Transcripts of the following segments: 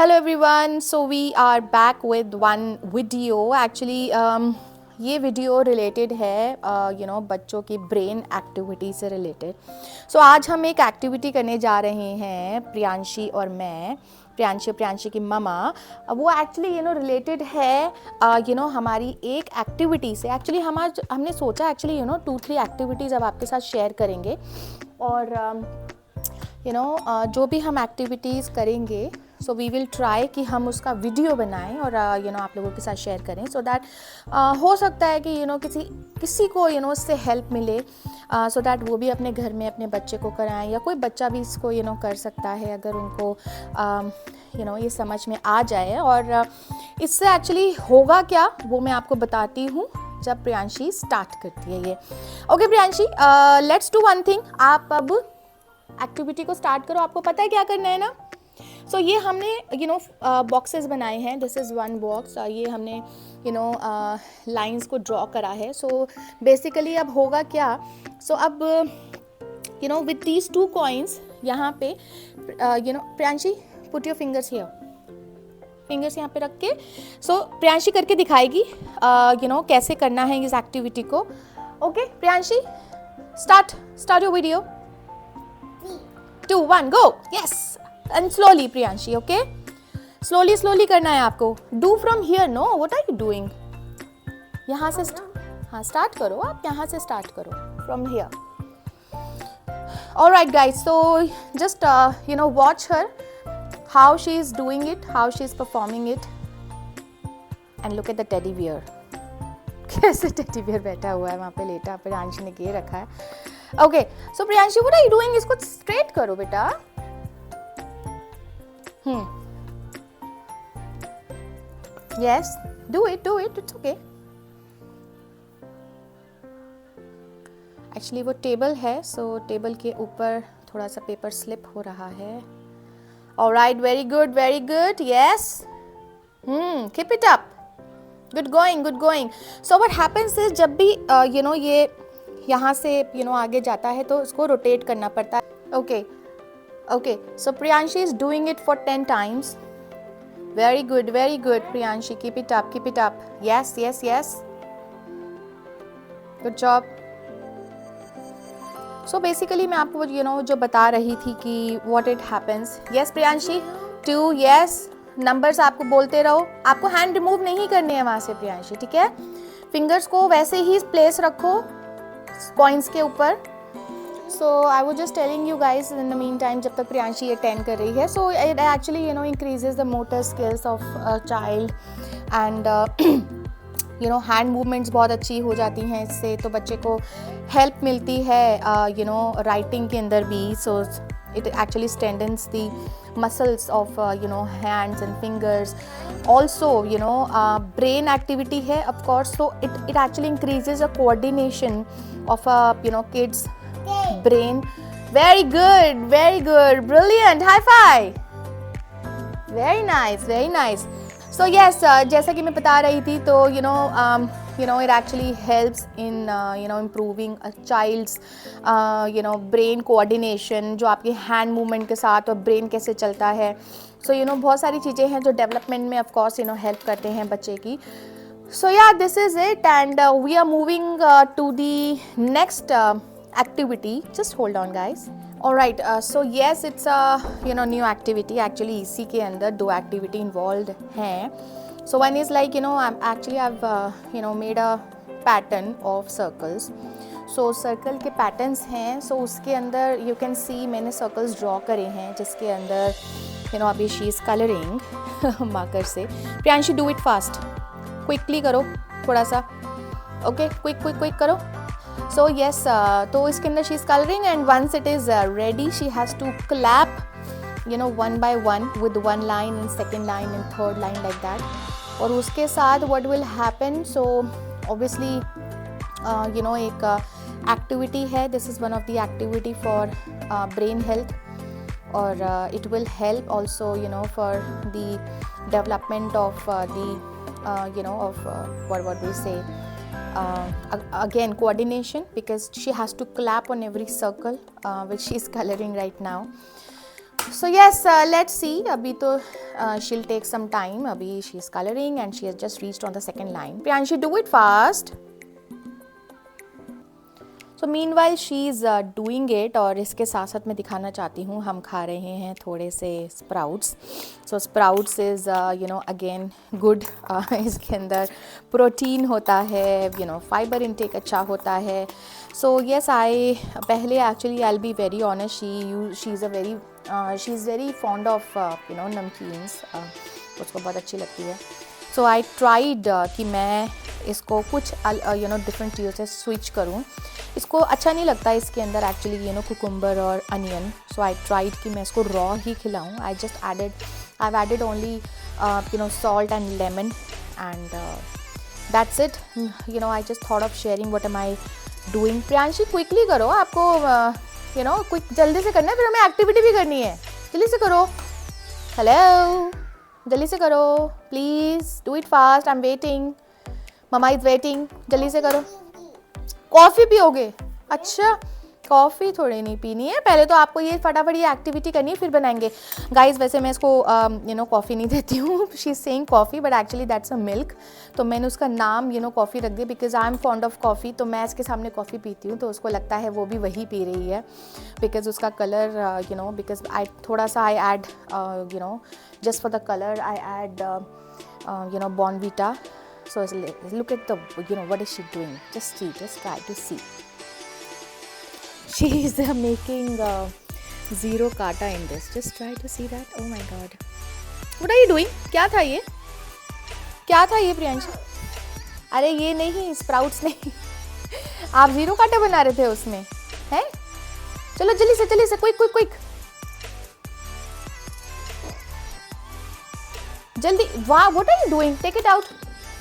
Hello everyone, so we are back with one video. Actually ये video related है बच्चों की ब्रेन एक्टिविटी से रिलेटेड. सो आज हम एक एक्टिविटी करने जा रहे हैं, प्रियांशी और मैं, प्रियांशी की मामा. वो एक्चुअली रिलेटेड है हमारी एक एक्टिविटी से. एक्चुअली हमने सोचा एक्चुअली 2-3 एक्टिविटीज़ अब आपके साथ शेयर करेंगे. और जो भी हम एक्टिविटीज़ करेंगे सो वी विल ट्राई कि हम उसका वीडियो बनाएं और आप लोगों के साथ शेयर करें, सो दैट हो सकता है कि किसी को उससे हेल्प मिले, सो दैट वो भी अपने घर में अपने बच्चे को कराएं, या कोई बच्चा भी इसको कर सकता है अगर उनको ये समझ में आ जाए. और इससे एक्चुअली होगा क्या वो मैं आपको बताती हूँ जब प्रियांशी स्टार्ट करती है ये. Okay Priyanshi, let's do one thing. आप अब एक्टिविटी को स्टार्ट करो. आपको पता है क्या करना है ना. सो ये हमने बॉक्सेस बनाए हैं. This is one box. ये हमने लाइंस को ड्रॉ करा है. सो बेसिकली अब होगा क्या. सो अब विथ दीज 2 कॉइन्स यहाँ पे Priyanshi put your fingers here. Fingers यहाँ पे रख के सो प्रियांशी करके दिखाएगी कैसे करना है इस एक्टिविटी को. Okay Priyanshi, start your video. 2, 1 go. Yes, and slowly Priyanshi. Okay, slowly करना है आपको. Do from here. No, what are you doing? यहाँ से स्टार्ट करो. आप यहाँ से स्टार्ट करो from here. All right guys, so just watch her how she is doing it, how she is performing it, and look at the teddy bear. कैसे teddy bear बैठा हुआ है वहाँ पे लेटा, प्रियांशी ने ये रखा है. Okay so Priyanshi, what are you doing? इसको स्ट्रेट करो बेटा. Yes, do it, it's okay. Actually वो टेबल है, सो टेबल के ऊपर थोड़ा सा पेपर स्लिप हो रहा है. Alright, very good. Yes, keep it up. Good going. So what happens is जब भी ये यहाँ से आगे जाता है तो उसको रोटेट करना पड़ता है. Okay so Priyanshi is doing it for 10 times. Very good Priyanshi, keep it up. Yes, good job. So basically मैं आपको जो बता रही थी कि what it happens. Yes Priyanshi, 2. Yes, numbers आपको बोलते रहो. आपको हैंड रिमूव नहीं करने हैं वहाँ से प्रियांशी, ठीक है. फिंगर्स को वैसे ही प्लेस रखो कॉइन्स के ऊपर. So I was just telling you guys in the meantime, जब तक प्रियांशी ये 10 कर रही है. So it actually increases the motor skills of child and hand movements बहुत अच्छी हो जाती हैं इससे. तो बच्चे को हेल्प मिलती है राइटिंग के अंदर भी. सो it actually strengthens the muscles of hands and fingers. Also brain activity hai of course, so it actually increases the coordination of kids brain. Very good, brilliant, high five. Very nice. So yes, जैसा कि मैं बता रही थी तो it actually helps in improving a child's brain coordination, जो आपके hand movement के साथ और brain कैसे चलता है. So बहुत सारी चीज़ें हैं जो development में of course help करते हैं बच्चे की. So yeah, this is it, and we are moving to the next activity. Just hold on guys. Alright, so yes, it's a new activity. Actually इसी के अंदर 2 activity involved हैं. So one is like I've made a pattern of circles. So circle के patterns हैं. So उसके अंदर you can see मैंने circles draw करे हैं जिसके अंदर अभी she is coloring marker से. Priyanshi, do it fast. Quickly करो थोड़ा सा. Okay, quick करो. So yes, तो इसके अंदर she is coloring, and once it is ready she has to clap one by one with one line and second line and third line like that. और उसके साथ what will happen, so obviously एक activity है. This is one of the activity for brain health, or it will help also for the development of what we say, again coordination, because she has to clap on every circle which she is coloring right now. So yes, let's see. अभी तो she'll take some time. अभी she is coloring and she has just reached on the second line. Priyanshi, do it fast. So meanwhile she is doing it और इसके साथ साथ मैं दिखाना चाहती हूँ हम खा रहे हैं थोड़े से sprouts. So sprouts is you know again good. इसके अंदर प्रोटीन होता है, you know fiber intake अच्छा होता है. So yes, I पहले actually I'll be very honest, she's a very she's very fond of you know namkeens, उसको बहुत अच्छी लगती है. So I tried कि मैं इसको कुछ you know डिफरेंट चीज़ों से स्विच करूँ. इसको अच्छा नहीं लगता इसके अंदर एक्चुअली यू नो कुकुम्बर और अनियन. सो आई ट्राइड कि मैं इसको रॉ ही खिलाऊँ. I added only you know salt and lemon and that's it. You know I just thought of sharing what am I doing. Priyanshi quickly करो, आपको you know quick जल्दी से करना है, फिर हमें एक्टिविटी भी करनी है. जल्दी से करो. हेलो, जल्दी से करो please. Do it fast, I am waiting. Mama is waiting. जल्दी से करो. कॉफ़ी पियोगे? अच्छा, कॉफ़ी थोड़ी नहीं पीनी है, पहले तो आपको ये फटाफट ये एक्टिविटी करनी है, फिर बनाएंगे. गाइस वैसे मैं इसको यू नो कॉफ़ी नहीं देती हूँ. She is saying coffee but actually that's a milk. तो मैंने उसका नाम यू नो कॉफ़ी रख दिया because I am fond of coffee. तो मैं इसके सामने कॉफ़ी पीती हूँ तो उसको लगता है वो भी वही पी रही है बिकॉज उसका colour you know because I थोड़ा सा I add you know just for the colour I add you know Bournvita. So look at the, you know, what is she doing? Just see, just try to see. She is making zero kata in this. Just try to see that. Oh my God. What are you doing? क्या था ये? क्या था ये प्रियांशी? अरे ये नहीं, sprouts नहीं. आप जीरो काटा बना रहे थे उसमें, हैं? चलो जल्दी से, क्विक. जल्दी. वाह, what are you doing? Take it out.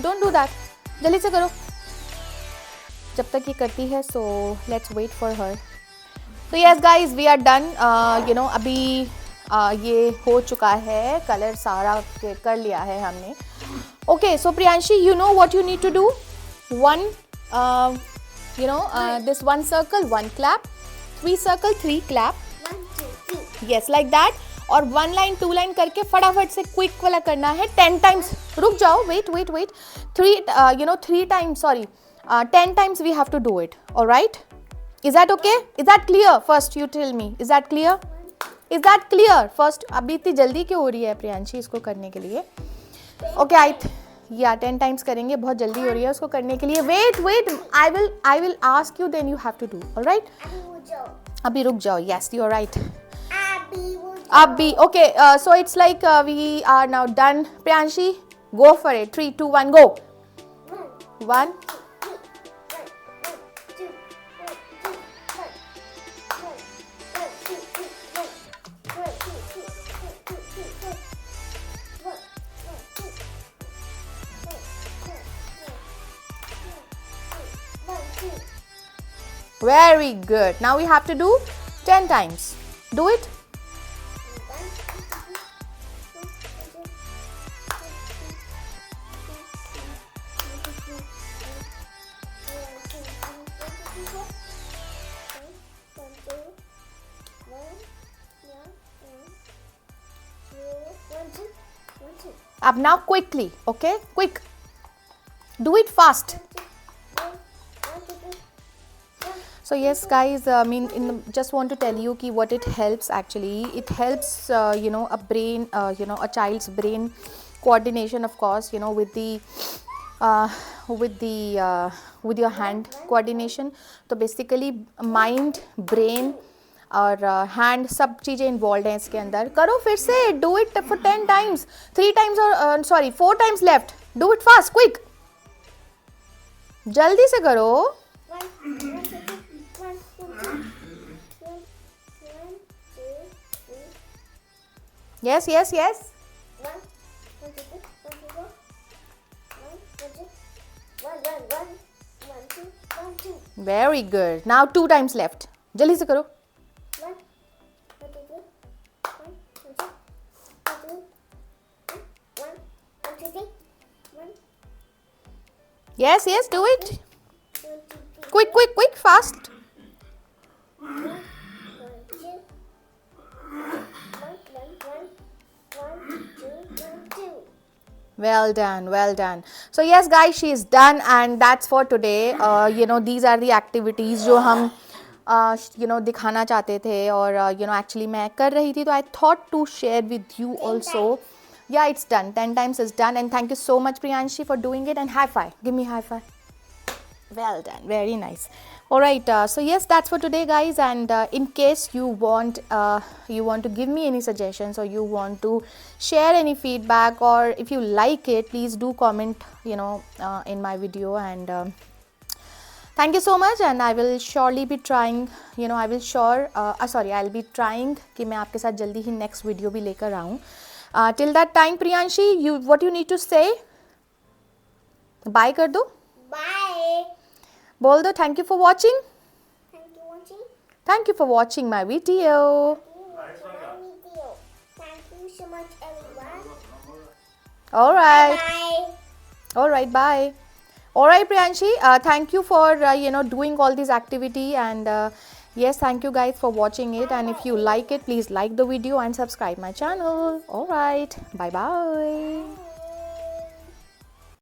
Don't do that. जल्दी से करो. जब तक ये करती है so let's wait for her. तो yes guys we are done. You know अभी ये हो चुका है, कलर सारा कर लिया है हमने. Okay so Priyanshi you know what you need to do. One you know this one circle one clap, three circle three clap. Yes like that. और वन लाइन टू लाइन करके फटाफट से क्विक वाला करना है 10 टाइम्स. रुक जाओ, wait 3 you know 3 times, sorry 10 times we have to do it. all right, is that okay? Is that clear? First you tell me, is that clear first? अभी इतनी जल्दी क्यों हो रही है प्रियांशी इसको करने के लिए? ओके या 10 टाइम्स करेंगे, बहुत जल्दी हो रही है उसको करने के लिए. Wait I will ask you then you have to do. All right, अभी रुक जाओ. Yes you are right. Abhi. Okay, so it's like we are now done. Priyanshi, go for it. 3, 2, 1, go. 1. Very good. Now we have to do 10 times. Do it. Up now quickly, okay? Quick. Do it fast. So yes guys, I mean just want to tell you ki what it helps actually. It helps you know a brain, you know a child's brain coordination, of course, you know with your hand coordination. तो basically mind, brain और hand सब चीज़ें involve हैं इसके अंदर. करो फिर से. Do it for 10 times. 3 times और sorry 4 times left. Do it fast, quick. जल्दी से करो. Yes. Very good. Now 2 times left. जल्दी से करो. Yes, do it. Quick, fast. Well done, well done. So yes guys, she is done and that's for today. These are the activities जो हम दिखाना चाहते थे और actually मैं कर रही थी, तो I thought to share with you also. Yeah, it's done. 10 times is done, and thank you so much Priyanshi for doing it, and high five. Give me high five. Well done, very nice. All right, so yes, that's for today guys, and in case you want to give me any suggestions, or you want to share any feedback, or if you like it, please do comment in my video, and thank you so much, and I will surely be trying, I'll be trying कि मैं आपके साथ जल्दी ही next video भी लेकर आऊँ. Till that time Priyanshi, what you need to say? Bye कर दो. Bye. बोल दो thank you for watching. Thank you for watching my video. Thank you so much, everyone. All right. Bye. All right. Bye. All right, Priyanshi. Thank you for doing all this activity, and yes, thank you guys for watching it. And if you like it, please like the video and subscribe my channel. All right. Bye bye.